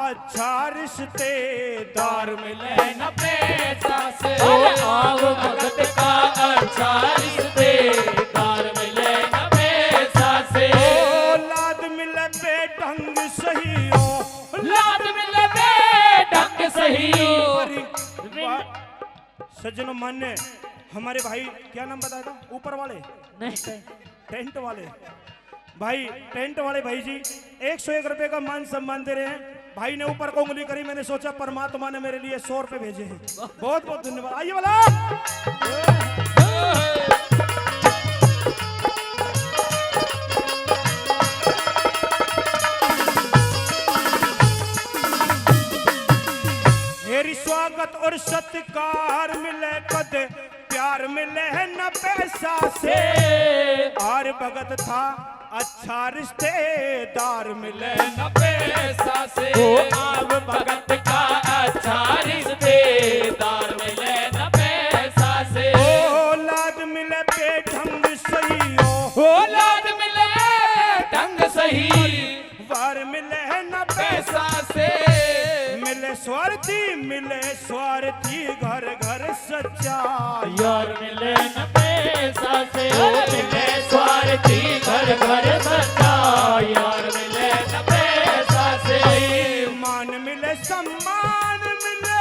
अच्छा रिश्तेदार मिले न पैसा से आव भगत का अच्छा रिश्तेदार मिले न पैसा से औलाद मिले बेढंग सही हो लाद मिले बेढंग सही सज्जनों मान्य हमारे भाई क्या नाम बताया था ऊपर वाले नहीं टेंट वाले भाई टेंट वाले भाई जी 101 रुपए का मान सम्मान दे रहे हैं भाई ने ऊपर को उंगली करी मैंने सोचा परमात्मा ने मेरे लिए 100 रुपए भेजे हैं बहुत बहुत धन्यवाद आइए वाला मेरी स्वागत और सत्कार मिले कद प्यार मिले है न पैसा से आर भगत था अच्छा रिश्तेदार मिले न पैसा से आव भगत का अच्छा रिश्तेदार मिले न पैसा से औलाद मिले बेढंग सही हो औलाद मिले ढंग सही वार मिले है न पैसा से मिले स्वार्थी घर घर सच्चा यार मिले न पैसा से मिले स्वार्थी घर घर सच्चा यार मिले न पैसा से मान मिले सम्मान मिले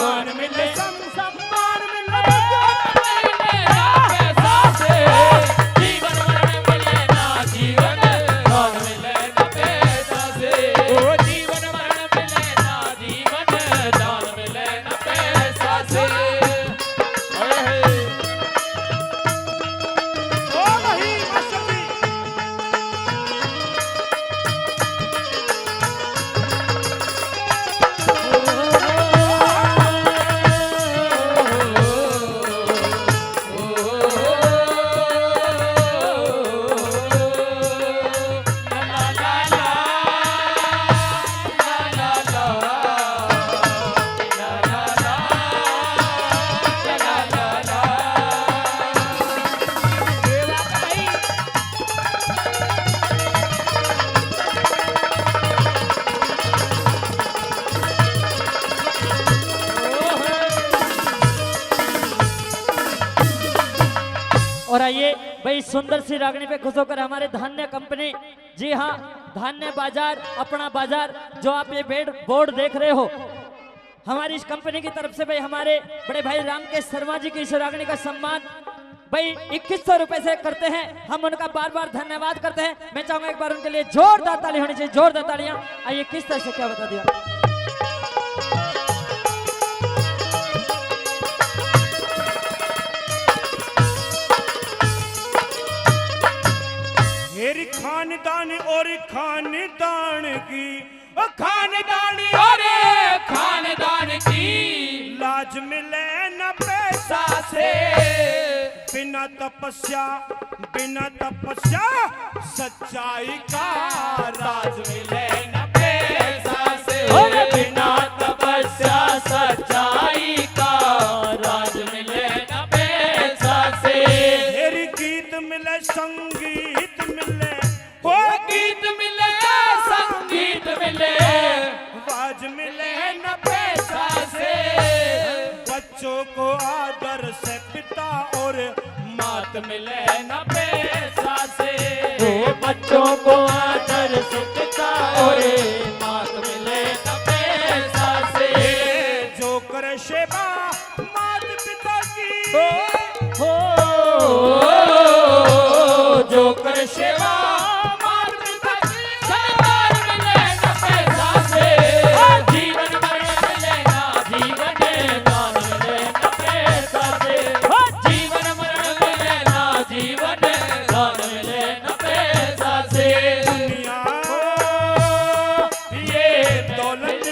मान मिले सम्मान मिले पैसा से जीवन मरण मिले ना जीवन दान मिले न पैसा से ओ जीवन मरण मिले ना जीवन दान मिले न पैसा से और आइए भाई सुंदर सी रागनी पे खुश होकर हमारे धान्य कंपनी, जी हाँ धान्य बाजार अपना बाजार, जो आप ये बोर्ड देख रहे हो, हमारी इस कंपनी की तरफ से भाई हमारे बड़े भाई रामकेश शर्मा जी की इस रागनी का सम्मान भाई 2100 रुपए से करते हैं। हम उनका बार बार धन्यवाद करते हैं। मैं चाहूंगा एक बार उनके लिए जोरदार ताली होनी चाहिए, जोरदार तालियां। आइए किस तरह से क्या बता दिया। मेरी खानदान और खानदान की खानदानी और खानदान की लाज मिले न पैसा से बिना तपस्या सच्चाई का राज मिले न पैसा से, बिना तपस्या सच्चाई का राज मिले न पैसा से। मेरी गीत मिले संगीत मिले, हो गीत मिले संगीत मिले, आवाज मिले न पैसा से। बच्चों को आदर से पिता और मात मिले न पैसा से, बच्चों को आदर से पिता और मात मिले न पैसा से। जो करे सेवा मात पिता की, हो जो कर सेवा मात पिता की, सरकार मिले न पैसा से। जीवन मरण मिले ना जीवन दान मिले न पैसा से। जीवन मरण मिले ना जीवन दान मिले न पैसा से। दुनिया ये दौलत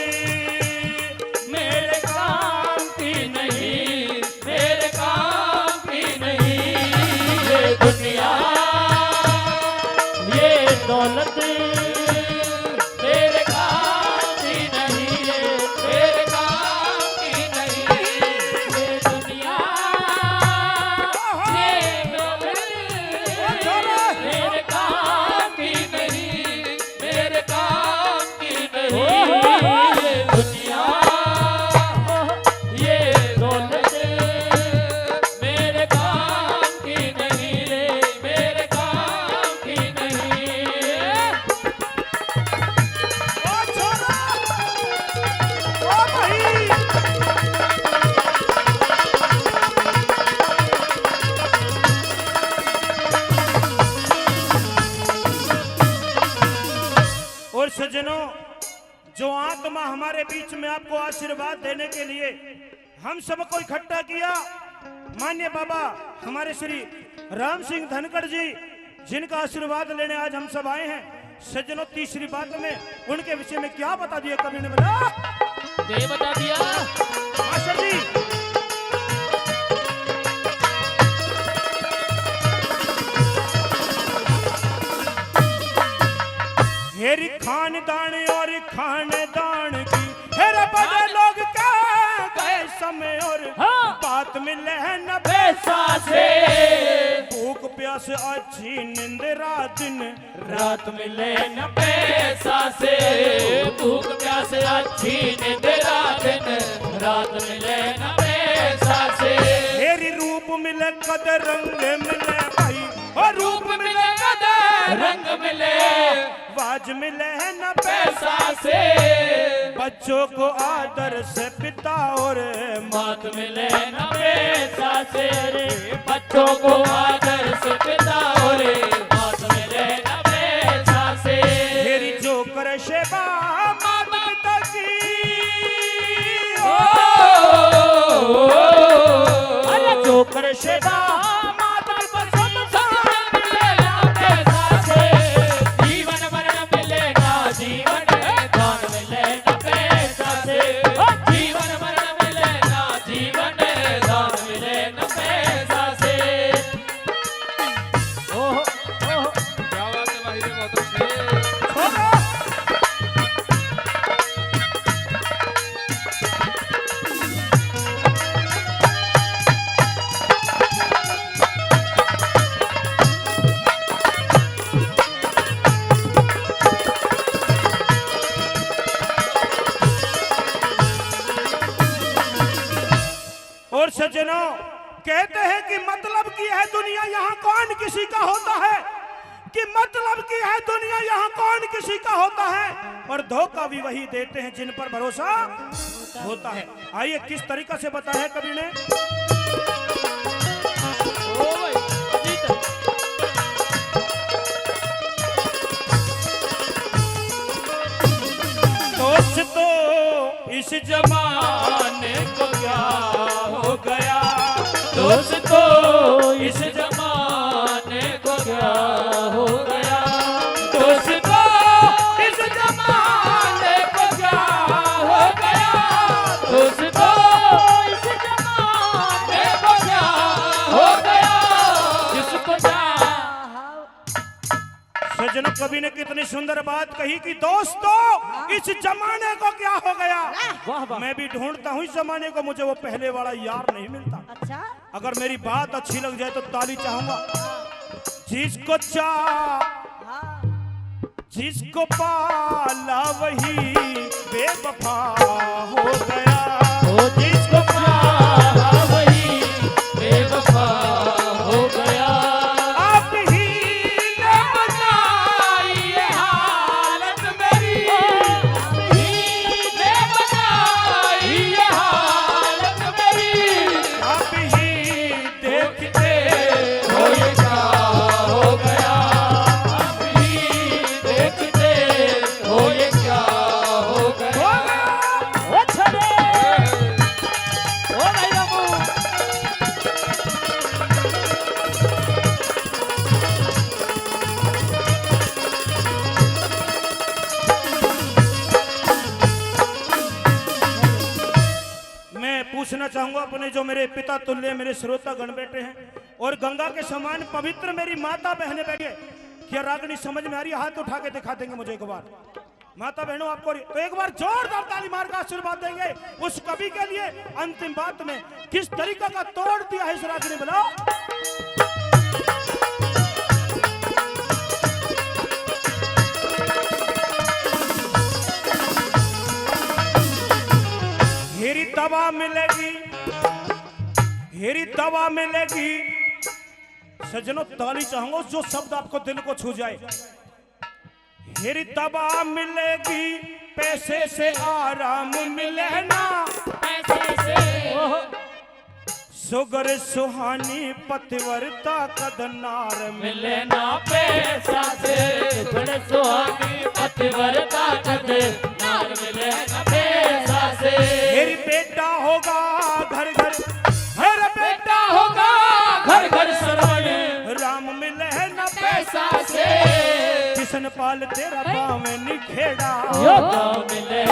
मेरे काम की नहीं, मेरे काम की नहीं। ये दुनिया ये दौलत मेरे काम की नहीं, मेरे काम की नहीं। ये दुनिया ये दौलत मेरे काम की नहीं, मेरे काम की नहीं। ये दुनिया ये दौलत मेरे काम की नहीं, मेरे काम की नहीं। ओ छोरा, ओ भाई, और सज्जनों, जो आत्मा हमारे बीच में आपको आशीर्वाद देने के लिए हम सबको इकट्ठा किया, मान्य बाबा हमारे श्री राम सिंह धनखड़ जी, जिनका आशीर्वाद लेने आज हम सब आए हैं। सज्जनों, तीसरी बात में उनके विषय में क्या बता दिया कवि ने, बता दे बता दिया मास्टर जी। हेरी खानदान और खानदान की हेरा बड़े लोग क्या गए समय और बात मिले न पैसा से। भूख प्यास अच्छी निंद्रा दिन रात मिले न पैसा से, भूख प्यास अच्छी निद्रा दिन रात मिले न पैसा से। हेरी रूप मिले कदर रंग मिले भाई, और रूप मिले कदर रंग मिले, बाज मिले न पैसा से। बच्चों को आदर से पिता और मात मिले न पैसा से। बच्चों को आदर से पिता और मात मिले न पैसा से। मेरी जो करे सेवा माता पिता की, अरे जो करे सेवा माता पिता मिले न पैसा से। जीवन मरण मिले ना जीवन दान मिले न पैसा से। जीवन मरण मिले ना जीवन दान मिले न पैसा से। ओहो ओहो क्या बात है भाई, बहुत अच्छे। और सज्जनों, कहते हैं कि मतलब की है दुनिया यहाँ कौन किसी का होता है, कि मतलब की है दुनिया यहाँ कौन किसी का होता है, और धोखा भी वही देते हैं जिन पर भरोसा होता है। आइए किस तरीके से बताया है कवि ने। दोस्तों इस जमाने को क्या हो गया, दोस्तों इस जमाने को क्या हो गया, दोस्तों इस जमाने को क्या हो गया, दोस्तों इस जमाने को क्या हो गया, जिसको सज्जनों कवि ने कितनी सुंदर बात कही कि दोस्तों इस जमाने को क्या हो गया। वाह वाह। मैं भी ढूंढता हूँ इस जमाने को, मुझे वो पहले वाला यार नहीं मिलता। अच्छा अगर मेरी बात अच्छी लग जाए तो ताली चाहूंगा। जिसको पाला वही बेवफा हो गया, जिसको पाला वही बेवफा हो गया, आप ही ने बनाई ये हालत मेरी, आप ही ने बनाई ये हालत मेरी, आप ही देखते हो ये क्या हो गया, आप ही देखते हो ये क्या हो गया। ओ छड़े ओ भाई बाबू। मैं पूछना चाहूंगा अपने जो मेरे पिता तुल्य मेरे श्रोता गण बैठे हैं और गंगा के समान पवित्र मेरी माता बहनें बैठे, क्या रागनी समझ में आ रही है? हाथ उठा के दिखा देंगे मुझे एक बार। माता बहनों आपको तो एक बार जोरदार ताली मार का आशीर्वाद देंगे उस कवि के लिए। अंतिम बात में किस तरीका का तोड़ दिया है इस रागनी, बताओ। हेरी दवा मिलेगी, हेरी दवा मिलेगी। सज्जनों ताली चाहूंगा जो शब्द आपको दिल को छू जाए। हेरी दवा मिलेगी, पैसे से आराम मिले ना, पैसे से सुगर सुहानी पतिव्रता कदनार मिले मिले ना पैसा से, बड़े सुहानी पतिव्रता कदे नार मिले ना पैसा से। हेरी बेटा होगा घर घर, हर बेटा होगा घर घर श्रवण राम मिले न पैसा से, किशन पाल तेरा पाव में निखेड़ा, योगा मिले